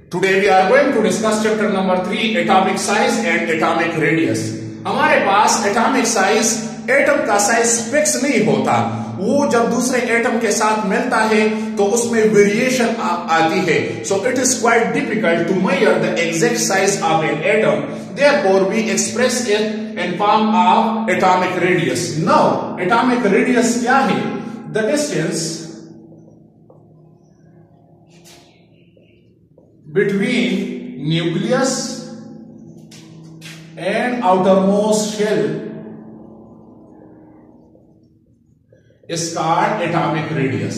Today we are going to discuss chapter number 3, atomic size and atomic radius. हमारे पास atomic size, atom का size fix नहीं होता, वो जब दूसरे एटम के साथ मिलता है तो उसमें वेरिएशन आती है. So it is quite difficult to measure the exact size of an atom. Therefore we express it in form of atomic radius. Now atomic radius क्या है? The distance between nucleus and outermost shell is called atomic radius.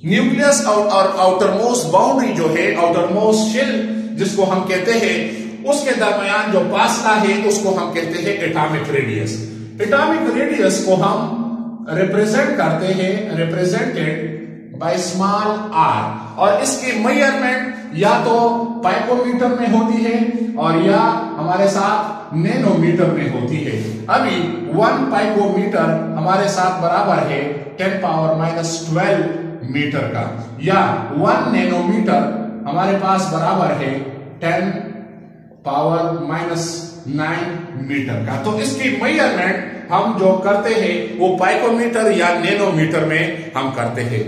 Nucleus और outermost boundary जो है, outermost shell जिसको हम कहते हैं, उसके दरमियान जो फासला है उसको हम कहते हैं एटॉमिक रेडियस. एटॉमिक रेडियस को हम रिप्रेजेंट करते हैं, रिप्रेजेंटेड बाय स्मॉल आर, और इसकी मेजरमेंट या तो पाइकोमीटर में होती है और या हमारे साथ नैनोमीटर में होती है. अभी 1 पाइकोमीटर हमारे साथ बराबर है 10⁻⁻12 मीटर का, या 1 नैनोमीटर हमारे पास बराबर है 10⁻⁹ मीटर का. तो इसकी मेजरमेंट हम जो करते हैं वो पाइकोमीटर या नैनोमीटर में हम करते हैं.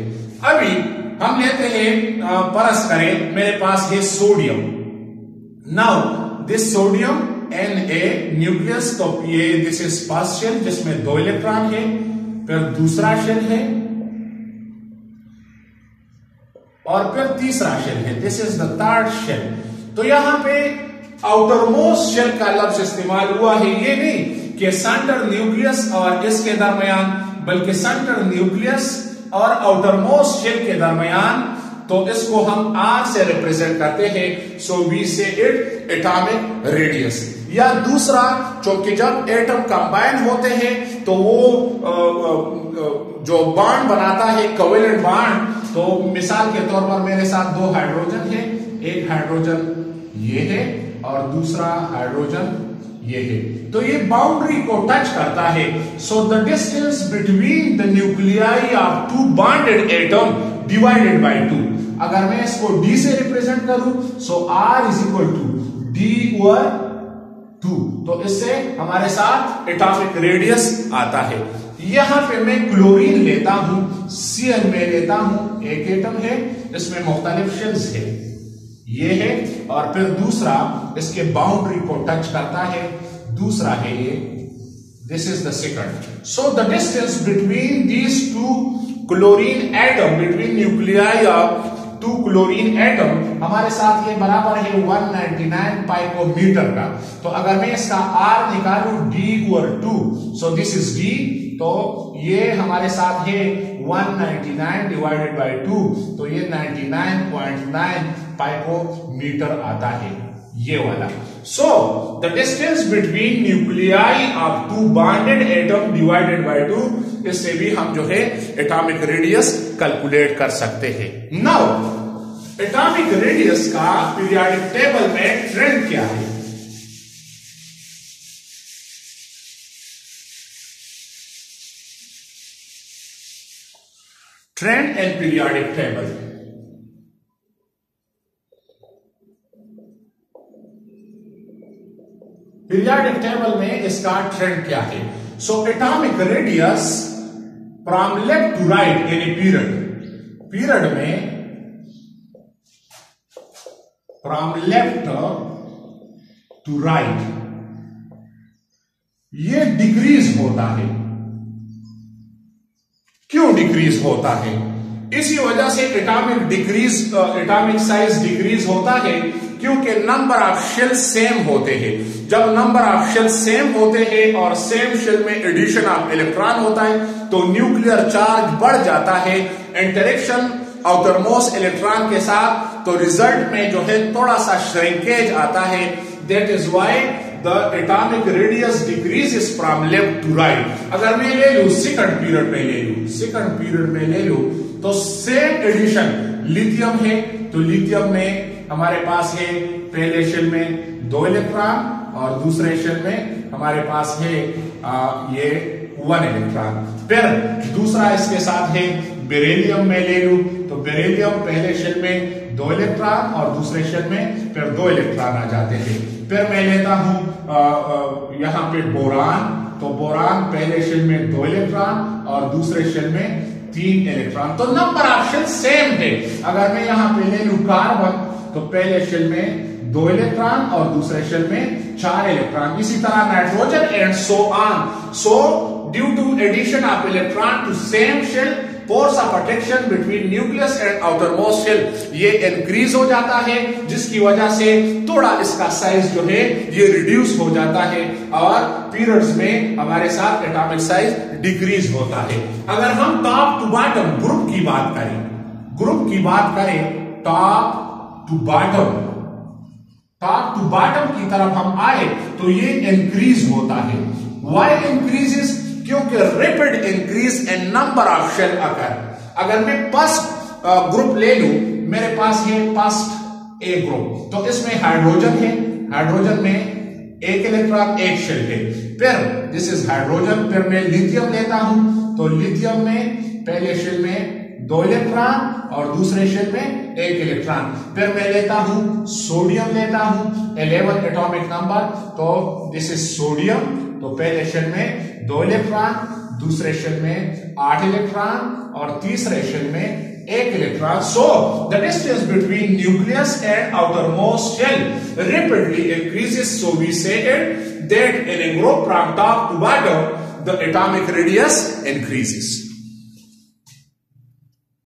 अभी हम लेते हैं, परस करें, मेरे पास है sodium. Now this sodium Na nucleus, तो ये दिस इज फर्स्ट शेल जिसमें 2 इलेक्ट्रॉन है, फिर दूसरा शेल है और फिर तीसरा शेल है, this is the third shell. तो यहां पे आउटरमोस्ट शेल का लफ्ज इस्तेमाल हुआ है. ये नहीं कि सेंटर न्यूक्लियस और इसके दरमियान, बल्कि सेंटर न्यूक्लियस और आउटरमोस्ट शेल के दरमियान, तो इसको हम आर से रिप्रेजेंट करते हैं. सो वी से इट एटॉमिक रेडियस. या दूसरा, क्योंकि जब एटम कंबाइन होते हैं तो वो जो बॉन्ड बनाता है, कोवेलेंट बॉन्ड, तो मिसाल के तौर पर मेरे साथ 2 हाइड्रोजन है, एक हाइड्रोजन ये है और दूसरा हाइड्रोजन ये है, तो ये बाउंड्री को टच करता है. So the distance between the nuclei of 2 bonded atom divided by 2. अगर मैं इसको d से रिप्रेजेंट करूं, so r is equal to d/2. तो इससे हमारे साथ एटॉमिक रेडियस आता है. यहां पे मैं क्लोरीन लेता हूं, Cl में लेता हूं, एक एटम है, इसमें मुख्तलिफ शेल्स है, ये है, और फिर दूसरा इसके बाउंड्री को टच करता है, दूसरा है ये, this is the second. So the distance between these 2 chlorine atom, between nuclei of 2 chlorine atom, हमारे साथ ये बराबर है 199 पाइकोमीटर का. तो अगर मैं इसका R निकालूं d/2, so this is d, तो ये हमारे साथ है 199 डिवाइडेड बाय 2, तो ये 99.9 पाइकोमीटर आता है, ये वाला. सो the distance between nuclei of 2 bonded atom divided by 2, इससे भी हम जो है एटॉमिक रेडियस कैलकुलेट कर सकते हैं. नाउ एटॉमिक रेडियस का पीरियोडिक टेबल में ट्रेंड क्या है? Trend and periodic table. Periodic table में इसका ट्रेंड क्या है? So atomic radius from left to right in a period में फ्रॉम लेफ्ट टू राइट ये डिक्रीज होता है. क्यों डिक्रीज होता है? इसी वजह से एटॉमिक साइज डिक्रीज होता है, क्योंकि नंबर ऑफ शेल सेम होते हैं. जब नंबर ऑफ शेल सेम होते हैं और सेम शेल में एडिशन ऑफ इलेक्ट्रॉन होता है, तो न्यूक्लियर चार्ज बढ़ जाता है, इंटरेक्शन आउटरमोस्ट इलेक्ट्रॉन के साथ, तो रिजल्ट में जो है थोड़ा सा श्रिंकेज आता है. That is why the atomic radius decreases from left to right. अगर मैं ले लू सेकंड पीरियड में ले लू, तो सेम एडिशन, लिथियम है, तो लिथियम में हमारे पास है पहले शेल में 2 इलेक्ट्रॉन और दूसरे शेल में हमारे पास है ये 1 इलेक्ट्रॉन. फिर दूसरा इसके साथ है बेरिलियम में ले लूं, तो बेरिलियम पहले शेल में 2 इलेक्ट्रॉन और दूसरे शेल में फिर 2 इलेक्ट्रॉन आ जाते हैं। फिर मैं लेता हूं यहां पे बोरान, तो बोरान पहले शेल में 2 इलेक्ट्रॉन और दूसरे शेल में 3 इलेक्ट्रॉन। तो नंबर ऑफ शेल सेम है। अगर मैं यहां पे ले लूं कार्बन, तो पहले शेल में 2 इलेक्ट्रॉन और दूसरे शेल में 4 इलेक्ट्रॉन। इसी तरह nitrogen and so on. So due to addition of electron to same shell, force of attraction between nucleus and outermost shell ये इंक्रीज हो जाता है, जिसकी वजह से थोड़ा इसका साइज जो है ये रिड्यूस हो जाता है और पीरियड्स में हमारे साथ एटॉमिक साइज डिक्रीज होता है। अगर हम टॉप टू बॉटम ग्रुप की बात करें, टॉप टू बॉटम की तरफ हम आए तो ये इंक्रीज होता है। Why increases? क्योंकि rapid increase in number of cell occur. अगर मैं फर्स्ट ग्रुप ले लूं, मेरे पास है फर्स्ट ए ग्रुप, तो इसमें हाइड्रोजन है, हाइड्रोजन में 1 इलेक्ट्रॉन 1 शेल है। फिर दिस इज हाइड्रोजन। फिर मैं लिथियम लेता हूं, तो लिथियम में पहले शेल में 2 इलेक्ट्रॉन और दूसरे शेल में 1 इलेक्ट्रॉन। फिर मैं लेता हूं सोडियम, लेता हूं 11 एटॉमिक नंबर, तो दिस इज सोडियम। तो पहले शेल में 2 इलेक्ट्रॉन, दूसरे शेल में 8 इलेक्ट्रॉन और तीसरे शेल में 1 electron. So the distance between nucleus and outermost shell rapidly increases. So we say it that in a group from top to bottom the atomic radius increases.